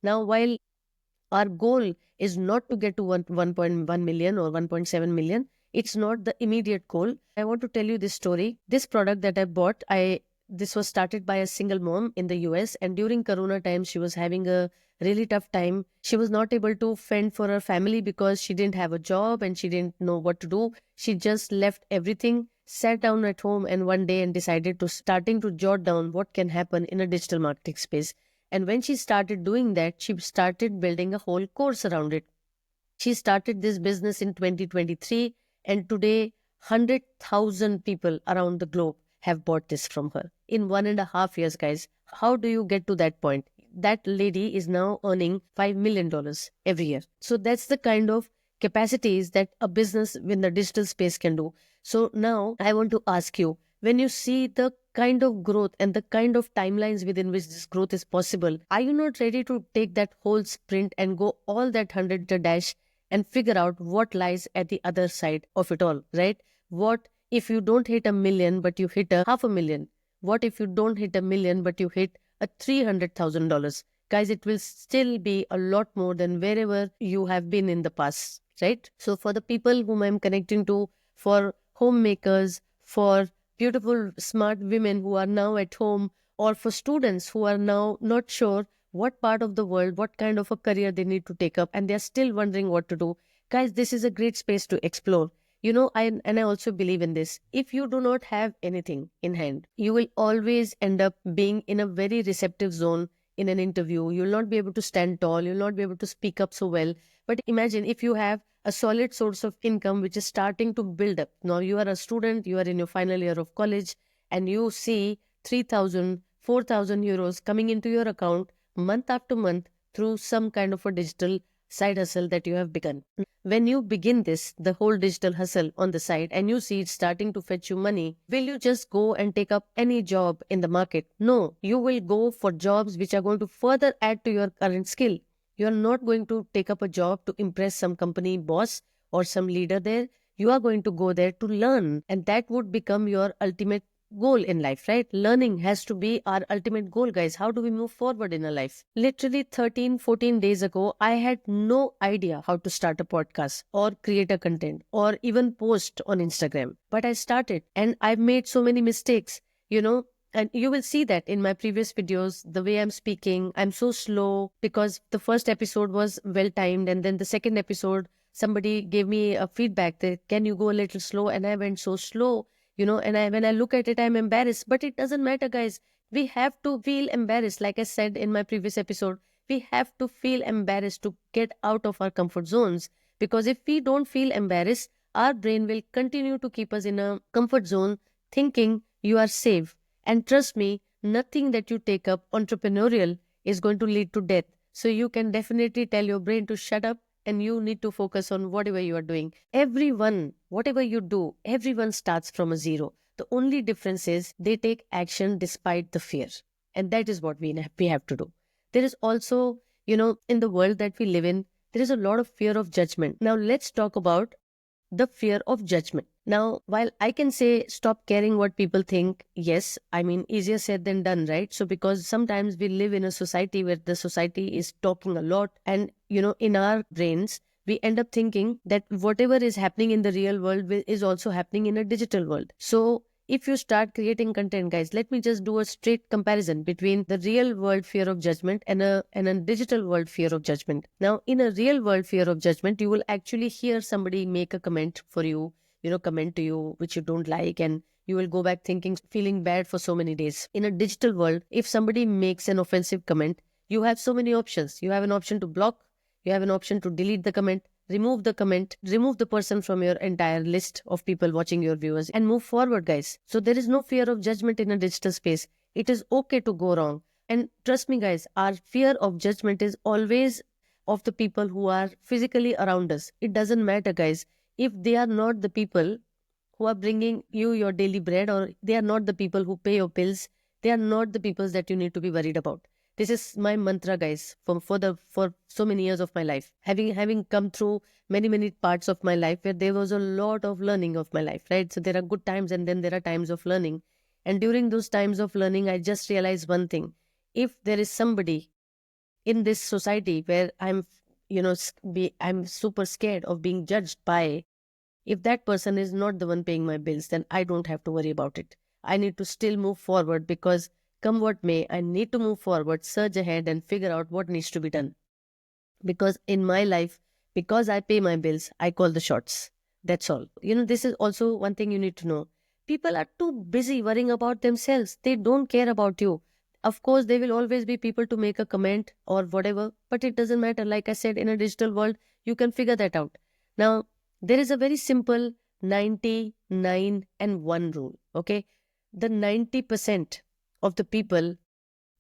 Now, while our goal is not to get to 1.1 million or 1.7 million, it's not the immediate goal. I want to tell you this story. This product that I bought, this was started by a single mom in the US, and during Corona times, she was having a really tough time. She was not able to fend for her family because she didn't have a job and she didn't know what to do. She just left everything, sat down at home and one day and decided to starting to jot down what can happen in a digital marketing space. And when she started doing that, she started building a whole course around it. She started this business in 2023, and today 100,000 people around the globe have bought this from her in 1.5 years, guys. How do you get to that point? That lady is now earning $5 million every year. So that's the kind of capacities that a business in the digital space can do. So now I want to ask you, when you see the kind of growth and the kind of timelines within which this growth is possible, are you not ready to take that whole sprint and go all that 100-meter dash and figure out what lies at the other side of it all, right? What if you don't hit a million, but you hit a 500,000? What if you don't hit a million, but you hit a $300,000? Guys, it will still be a lot more than wherever you have been in the past, right? So for the people whom I'm connecting to, for homemakers, for beautiful, smart women who are now at home, or for students who are now not sure what part of the world, what kind of a career they need to take up, and they're still wondering what to do. Guys, this is a great space to explore. I also believe in this. If you do not have anything in hand, you will always end up being in a very receptive zone in an interview. You'll not be able to stand tall. You'll not be able to speak up so well. But imagine if you have a solid source of income which is starting to build up. Now you are a student, you are in your final year of college, and you see 3,000, 4,000 euros coming into your account month after month through some kind of a digital side hustle that you have begun. When you begin this, the whole digital hustle on the side, and you see it starting to fetch you money, will you just go and take up any job in the market? No, you will go for jobs which are going to further add to your current skill. You are not going to take up a job to impress some company boss or some leader there. You are going to go there to learn, and that would become your ultimate goal in life, right? Learning has to be our ultimate goal, guys. How do we move forward in our life? Literally 13, 14 days ago, I had no idea how to start a podcast or create a content or even post on Instagram. But I started, and I've made so many mistakes, and you will see that in my previous videos, the way I'm speaking, I'm so slow because the first episode was well timed. And then the second episode, somebody gave me a feedback that, can you go a little slow? And I went so slow. And when I look at it, I'm embarrassed, but it doesn't matter, guys. We have to feel embarrassed. Like I said in my previous episode, we have to feel embarrassed to get out of our comfort zones, because if we don't feel embarrassed, our brain will continue to keep us in a comfort zone thinking you are safe. And trust me, nothing that you take up entrepreneurial is going to lead to death. So you can definitely tell your brain to shut up, and you need to focus on whatever you are doing. Everyone, whatever you do, everyone starts from a zero. The only difference is they take action despite the fear. And that is what we have to do. There is also, in the world that we live in, there is a lot of fear of judgment. Now let's talk about the fear of judgment. Now, while I can say stop caring what people think, yes, I mean, easier said than done, right? So because sometimes we live in a society where the society is talking a lot, and, in our brains, we end up thinking that whatever is happening in the real world is also happening in a digital world. So if you start creating content, guys, let me just do a straight comparison between the real world fear of judgment and a digital world fear of judgment. Now, in a real world fear of judgment, you will actually hear somebody make a comment for you, comment to you, which you don't like, and you will go back feeling bad for so many days. In a digital world, if somebody makes an offensive comment, you have so many options. You have an option to block, you have an option to delete the comment, remove the comment, remove the person from your entire list of people watching your viewers, and move forward, guys. So there is no fear of judgment in a digital space. It is okay to go wrong. And trust me, guys, our fear of judgment is always of the people who are physically around us. It doesn't matter, guys. If they are not the people who are bringing you your daily bread, or they are not the people who pay your bills, they are not the people that you need to be worried about. This is my mantra, guys, for so many years of my life. Having come through many parts of my life where there was a lot of learning of my life, right? So there are good times and then there are times of learning. And during those times of learning, I just realized one thing. If there is somebody in this society where I'm super scared of being judged by, if that person is not the one paying my bills, then I don't have to worry about it. I need to still move forward because come what may, I need to move forward, surge ahead and figure out what needs to be done. Because in my life, because I pay my bills, I call the shots. That's all. This is also one thing you need to know. People are too busy worrying about themselves. They don't care about you. Of course, there will always be people to make a comment or whatever, but it doesn't matter. Like I said, in a digital world, you can figure that out. Now, there is a very simple 99 and 1 rule. Okay. The 90% of the people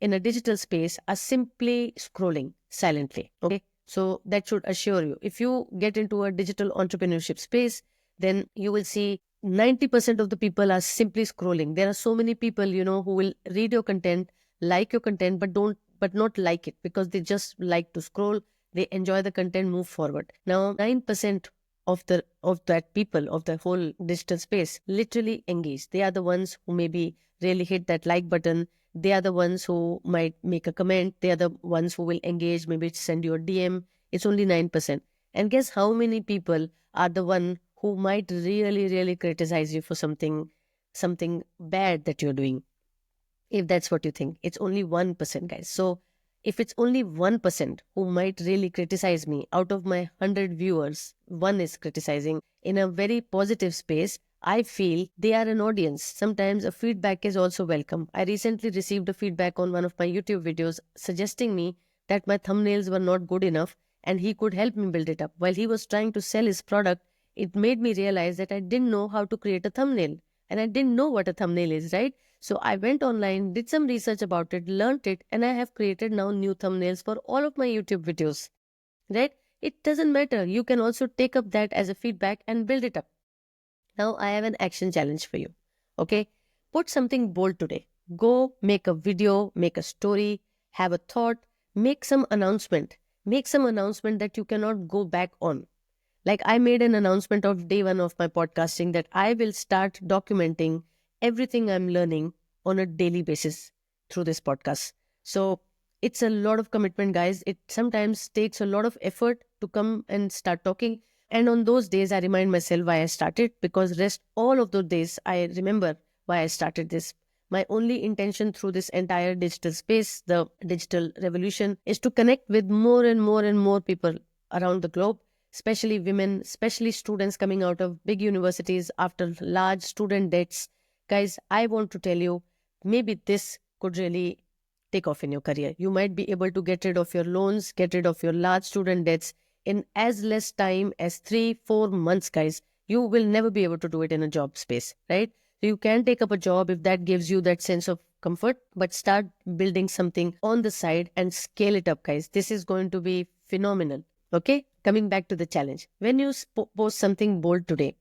in a digital space are simply scrolling silently. Okay. So that should assure you. If you get into a digital entrepreneurship space, then you will see 90% of the people are simply scrolling. There are so many people, who will read your content, like your content, but not like it because they just like to scroll. They enjoy the content, move forward. Now, 9% of that people of the whole digital space literally engage. They are the ones who maybe really hit that like button. They are the ones who might make a comment. They are the ones who will engage, maybe send you a DM. It's only 9%. And guess how many people are the one who might really, really criticize you for something bad that you're doing? If that's what you think, it's only 1%, guys. So if it's only 1% who might really criticize me, out of my 100 viewers, one is criticizing in a very positive space, I feel they are an audience. Sometimes a feedback is also welcome. I recently received a feedback on one of my YouTube videos suggesting me that my thumbnails were not good enough and he could help me build it up. While he was trying to sell his product, it made me realize that I didn't know how to create a thumbnail and I didn't know what a thumbnail is, right? So I went online, did some research about it, learned it, and I have created now new thumbnails for all of my YouTube videos, right? It doesn't matter. You can also take up that as a feedback and build it up. Now I have an action challenge for you. Okay. Put something bold today. Go make a video, make a story, have a thought, make some announcement. Make some announcement that you cannot go back on. Like I made an announcement of day one of my podcasting that I will start documenting everything I'm learning on a daily basis through this podcast. So it's a lot of commitment, guys. It sometimes takes a lot of effort to come and start talking. And on those days, I remind myself why I started, because rest all of those days, I remember why I started this. My only intention through this entire digital space, the digital revolution, is to connect with more and more and more people around the globe, especially women, especially students coming out of big universities after large student debts. Guys, I want to tell you, maybe this could really take off in your career. You might be able to get rid of your loans, get rid of your large student debts in as less time as 3-4 months, guys. You will never be able to do it in a job space, right? So you can take up a job if that gives you that sense of comfort, but start building something on the side and scale it up, guys. This is going to be phenomenal. Okay, coming back to the challenge. When you post something bold today,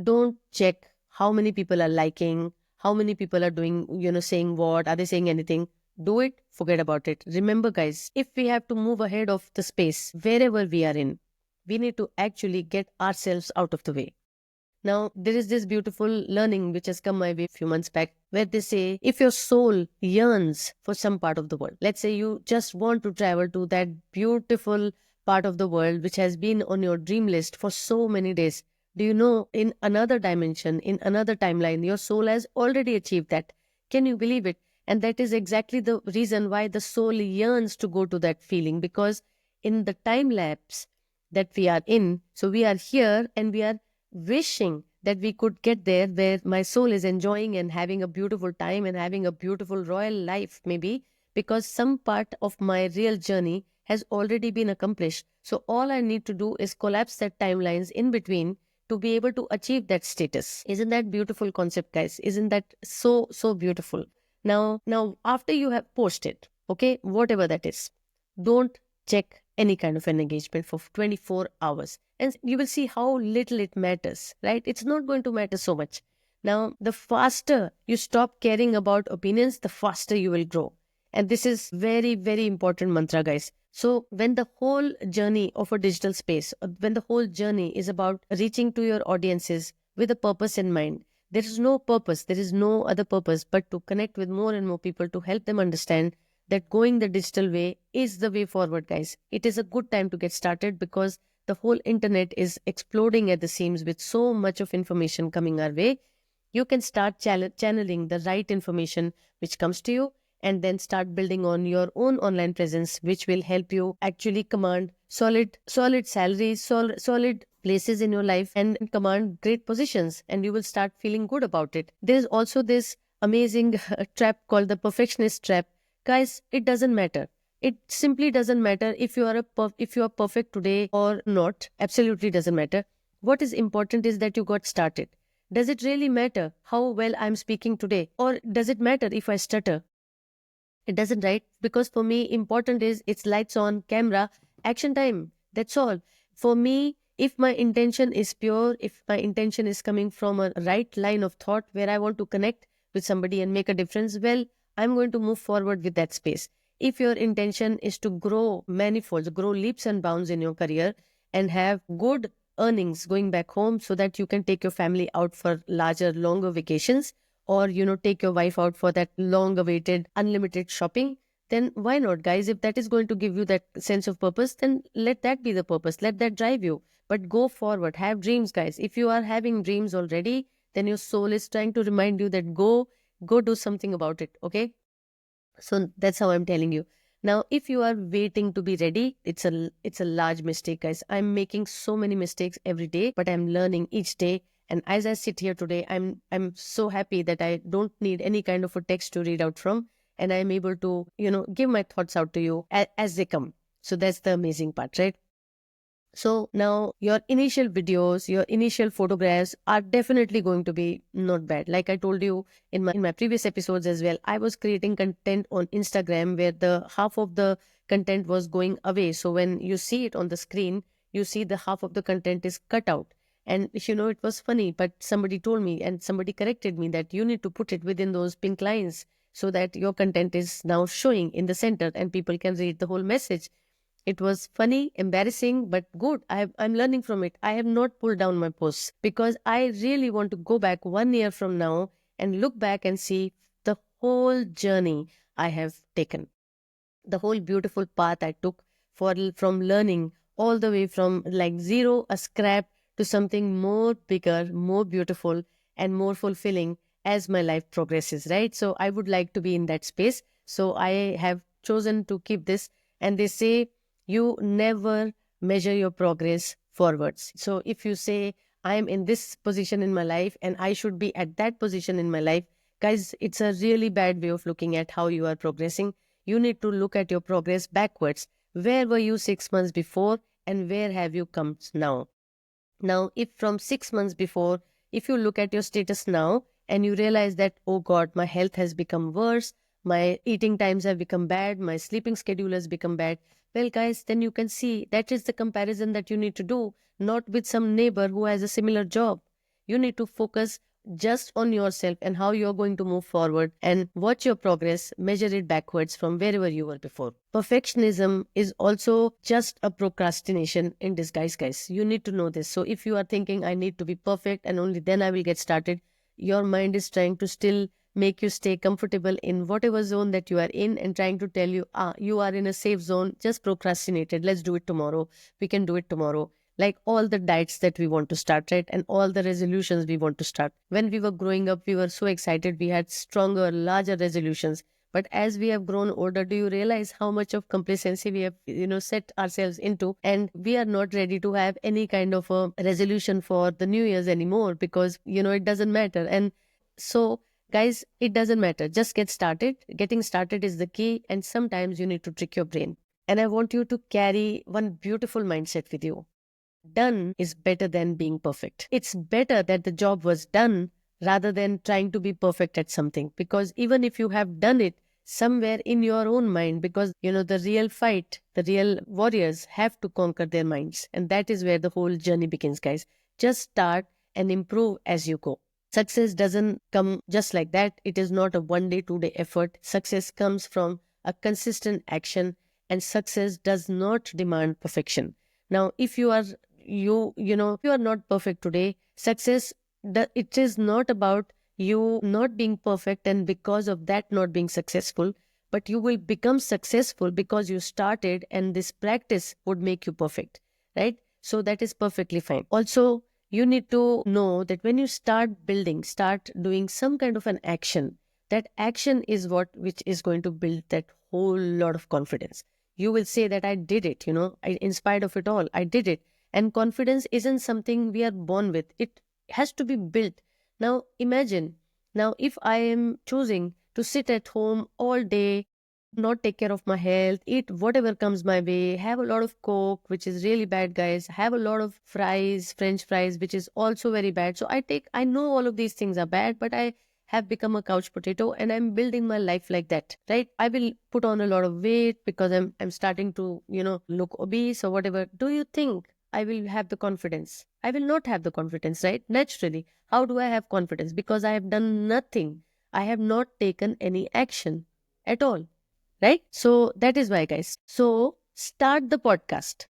don't check how many people are liking, how many people are doing, saying what, are they saying anything? Do it, forget about it. Remember, guys, if we have to move ahead of the space, wherever we are in, we need to actually get ourselves out of the way. Now, there is this beautiful learning which has come my way a few months back, where they say, if your soul yearns for some part of the world, let's say you just want to travel to that beautiful part of the world which has been on your dream list for so many days. Do you know, in another dimension, in another timeline, your soul has already achieved that? Can you believe it? And that is exactly the reason why the soul yearns to go to that feeling, because in the time lapse that we are in, so we are here and we are wishing that we could get there where my soul is enjoying and having a beautiful time and having a beautiful royal life, maybe because some part of my real journey has already been accomplished. So all I need to do is collapse that timelines in between to be able to achieve that status. Isn't that beautiful concept, guys? Isn't that so, so beautiful? Now, after you have posted, okay, whatever that is, don't check any kind of an engagement for 24 hours. And you will see how little it matters, right? It's not going to matter so much. Now, the faster you stop caring about opinions, the faster you will grow. And this is very, very important mantra, guys. So when the whole journey of a digital space, when the whole journey is about reaching to your audiences with a purpose in mind, there is no purpose, there is no other purpose but to connect with more and more people, to help them understand that going the digital way is the way forward, guys. It is a good time to get started because the whole internet is exploding at the seams with so much of information coming our way. You can start channeling the right information which comes to you, and then start building on your own online presence, which will help you actually command solid salaries, solid places in your life, and command great positions, and you will start feeling good about it. There's also this amazing trap called the perfectionist trap. Guys, it doesn't matter. It simply doesn't matter if you are if you are perfect today or not. Absolutely doesn't matter. What is important is that you got started. Does it really matter how well I'm speaking today? Or does it matter if I stutter? It doesn't, right? Because for me, important is it's lights on, camera, action time. That's all. For me, if my intention is pure, if my intention is coming from a right line of thought where I want to connect with somebody and make a difference, well, I'm going to move forward with that space. If your intention is to grow manifolds, grow leaps and bounds in your career and have good earnings going back home so that you can take your family out for larger, longer vacations, or take your wife out for that long awaited unlimited shopping, then why not, guys? If that is going to give you that sense of purpose, then let that be the purpose, let that drive you. But go forward, have dreams, guys. If you are having dreams already, then your soul is trying to remind you that go do something about it. Okay, so that's how I'm telling you. Now, if you are waiting to be ready, it's a large mistake, guys. I'm making so many mistakes every day, but I'm learning each day. And as I sit here today, I'm so happy that I don't need any kind of a text to read out from, and I'm able to, give my thoughts out to you as they come. So that's the amazing part, right? So now your initial videos, your initial photographs are definitely going to be not bad. Like I told you in my previous episodes as well, I was creating content on Instagram where the half of the content was going away. So when you see it on the screen, you see the half of the content is cut out. And it was funny, but somebody told me and somebody corrected me that you need to put it within those pink lines so that your content is now showing in the center and people can read the whole message. It was funny, embarrassing, but good. I'm learning from it. I have not pulled down my posts because I really want to go back 1 year from now and look back and see the whole journey I have taken, the whole beautiful path I took from learning all the way from like zero, a scrap, to something more bigger, more beautiful, and more fulfilling as my life progresses, right? So I would like to be in that space. So I have chosen to keep this. And they say you never measure your progress forwards. So if you say, I am in this position in my life and I should be at that position in my life, guys, it's a really bad way of looking at how you are progressing. You need to look at your progress backwards. Where were you 6 months before and where have you come now? Now, if from 6 months before, if you look at your status now and you realize that, oh God, my health has become worse, my eating times have become bad, my sleeping schedule has become bad, well, guys, then you can see that is the comparison that you need to do, not with some neighbor who has a similar job. You need to focus just on yourself and how you're going to move forward and watch your progress, measure it backwards from wherever you were before. Perfectionism is also just a procrastination in disguise, guys. You need to know this. So if you are thinking, I need to be perfect and only then I will get started, your mind is trying to still make you stay comfortable in whatever zone that you are in and trying to tell you, you are in a safe zone, just procrastinated. Let's do it tomorrow. We can do it tomorrow. Like all the diets that we want to start, right? And all the resolutions we want to start. When we were growing up, we were so excited. We had stronger, larger resolutions. But as we have grown older, do you realize how much of complacency we have, set ourselves into? And we are not ready to have any kind of a resolution for the New Year's anymore because, it doesn't matter. And so, guys, it doesn't matter. Just get started. Getting started is the key. And sometimes you need to trick your brain. And I want you to carry one beautiful mindset with you. Done is better than being perfect. It's better that the job was done rather than trying to be perfect at something. Because even if you have done it somewhere in your own mind, because, the real fight, the real warriors have to conquer their minds. And that is where the whole journey begins, guys. Just start and improve as you go. Success doesn't come just like that. It is not a 1 day, 2 day effort. Success comes from a consistent action, and success does not demand perfection. Now, if you are if you are not perfect today, success, it is not about you not being perfect and because of that not being successful, but you will become successful because you started, and this practice would make you perfect, right? So that is perfectly fine. Also, you need to know that when you start building, start doing some kind of an action, that action is what which is going to build that whole lot of confidence. You will say that I did it, in spite of it all, I did it. And confidence isn't something we are born with. It has to be built. Now imagine, now if I am choosing to sit at home all day, not take care of my health, eat whatever comes my way, have a lot of Coke, which is really bad, guys, have a lot of fries, French fries, which is also very bad. So I know all of these things are bad, but I have become a couch potato and I'm building my life like that, right? I will put on a lot of weight because I'm starting to, look obese or whatever. Do you think I will have the confidence? I will not have the confidence, right? Naturally. How do I have confidence? Because I have done nothing. I have not taken any action at all, right? So that is why, guys. So start the podcast,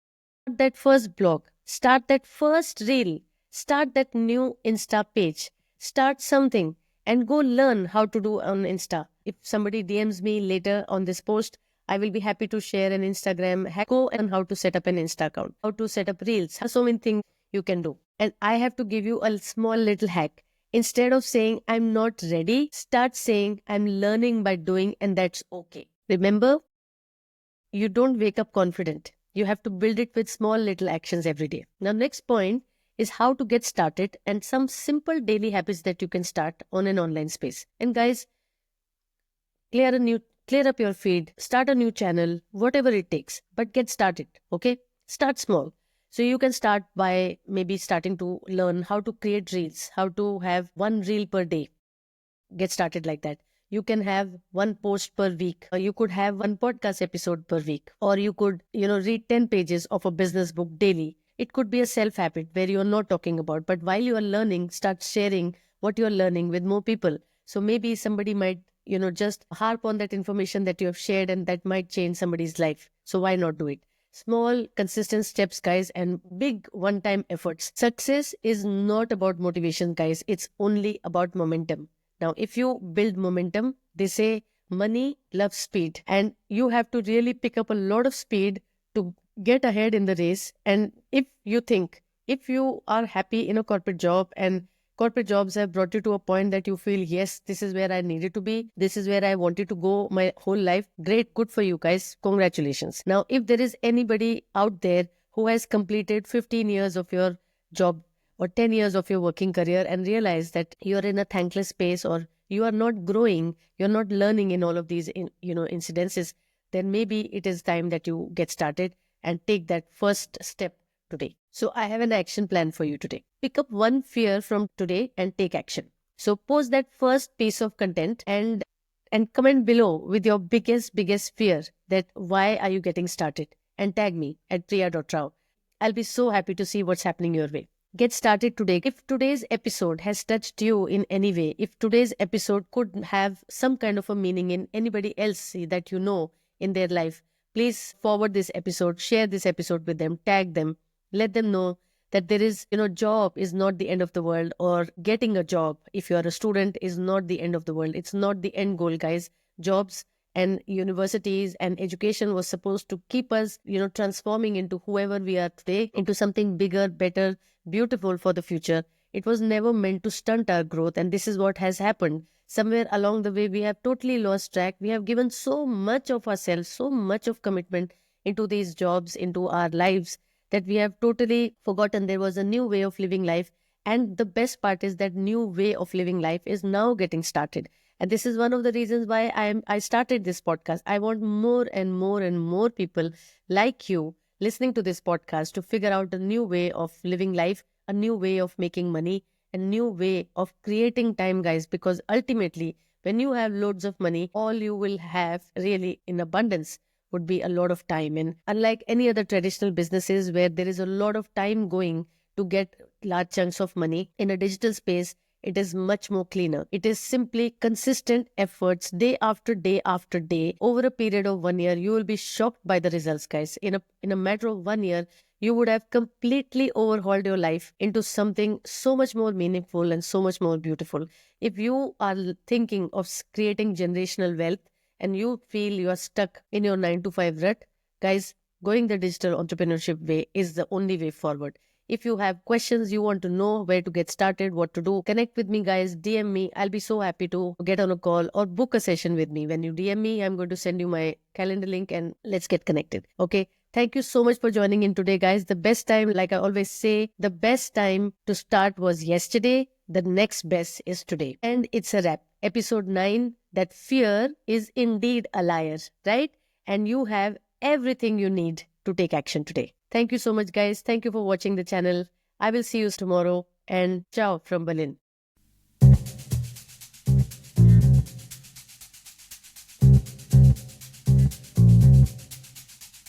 start that first blog, start that first reel, start that new Insta page, start something and go learn how to do on Insta. If somebody DMs me later on this post, I will be happy to share an Instagram hack. Go and how to set up an Insta account, how to set up reels, so many things you can do. And I have to give you a small little hack. Instead of saying I'm not ready, start saying I'm learning by doing, and that's okay. Remember, you don't wake up confident. You have to build it with small little actions every day. Now, next point is how to get started and some simple daily habits that you can start on an online space. And guys, clear up your feed, start a new channel, whatever it takes, but get started. Okay, start small. So you can start by maybe starting to learn how to create reels, how to have one reel per day. Get started like that. You can have one post per week, or you could have one podcast episode per week, or you could, read 10 pages of a business book daily. It could be a self habit where you're not talking about, but while you are learning, start sharing what you're learning with more people. So maybe somebody might, just harp on that information that you have shared, and that might change somebody's life. So why not do it? Small, consistent steps, guys, and big one-time efforts. Success is not about motivation, guys. It's only about momentum. Now, if you build momentum, they say money loves speed, and you have to really pick up a lot of speed to get ahead in the race. And if you are happy in a corporate job, and corporate jobs have brought you to a point that you feel, yes, this is where I needed to be, this is where I wanted to go my whole life, great, good for you guys, congratulations. Now, if there is anybody out there who has completed 15 years of your job or 10 years of your working career and realize that you're in a thankless space, or you are not growing, you're not learning in all of these incidences, then maybe it is time that you get started and take that first step today. So I have an action plan for you today. Pick up one fear from today and take action. So post that first piece of content and comment below with your biggest fear, that why are you getting started, and tag me at priya.rao. I'll be so happy to see what's happening your way. Get started today. If today's episode has touched you in any way, if today's episode could have some kind of a meaning in anybody else that you know in their life, please forward this episode, share this episode with them, tag them, let them know that there is, job is not the end of the world, or getting a job if you're a student is not the end of the world. It's not the end goal, guys. Jobs and universities and education was supposed to keep us, transforming into whoever we are today, into something bigger, better, beautiful for the future. It was never meant to stunt our growth, and this is what has happened. Somewhere along the way, we have totally lost track. We have given so much of ourselves, so much of commitment into these jobs, into our lives, that we have totally forgotten there was a new way of living life. And the best part is that new way of living life is now getting started. And this is one of the reasons why I started this podcast. I want more and more and more people like you listening to this podcast to figure out a new way of living life, a new way of making money, a new way of creating time, guys. Because ultimately, when you have loads of money, all you will have really in abundance would be a lot of time. And unlike any other traditional businesses where there is a lot of time going to get large chunks of money, in a digital space, it is much more cleaner. It is simply consistent efforts day after day after day. Over a period of 1 year, you will be shocked by the results, guys. In a matter of 1 year, you would have completely overhauled your life into something so much more meaningful and so much more beautiful. If you are thinking of creating generational wealth and you feel you are stuck in your 9 to 5 rut, guys, going the digital entrepreneurship way is the only way forward. If you have questions, you want to know where to get started, what to do, connect with me, guys. DM me. I'll be so happy to get on a call or book a session with me. When you DM me, I'm going to send you my calendar link and let's get connected. Okay. Thank you so much for joining in today, guys. The best time, like I always say, the best time to start was yesterday. The next best is today. And it's a wrap. Episode 9, that fear is indeed a liar, right? And you have everything you need to take action today. Thank you so much, guys. Thank you for watching the channel. I will see you tomorrow, and ciao from Berlin.